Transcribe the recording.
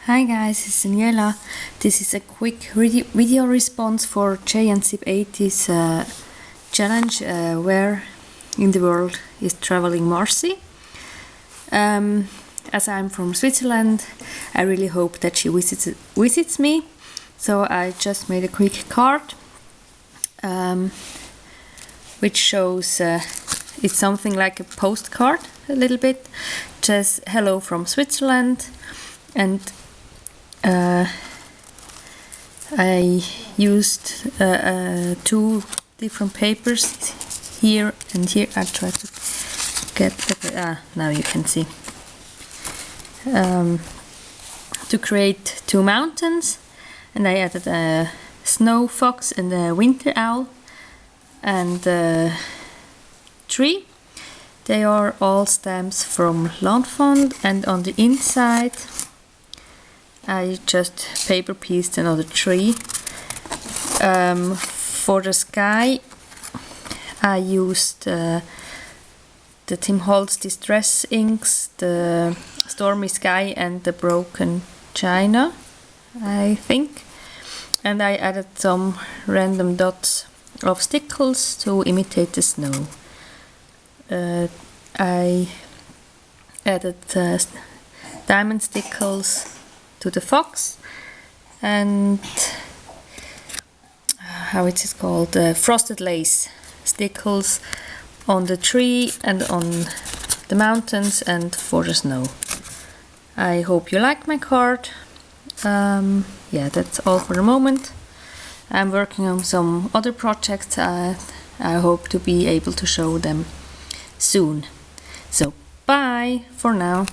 Hi guys, it's Daniela. This is a quick video response for JNCIP80's challenge where in the world is traveling Marcy. As I'm from Switzerland, I really hope that she visits me. So I just made a quick card which shows it's something like a postcard a little bit, just hello from Switzerland. And I used two different papers here and here. I try to get now you can see, to create two mountains, and I added a snow fox and a winter owl and a tree. They are all stamps from Landfond, and on the inside I just paper pieced another tree. For the sky I used the Tim Holtz Distress inks, the Stormy Sky and the Broken China, I think. And I added some random dots of stickles to imitate the snow. I added diamond stickles to the fox, and how it is called, frosted lace stickles on the tree and on the mountains and for the snow. I hope you like my card. Yeah, that's all for the moment. I'm working on some other projects. I hope to be able to show them soon. So bye for now.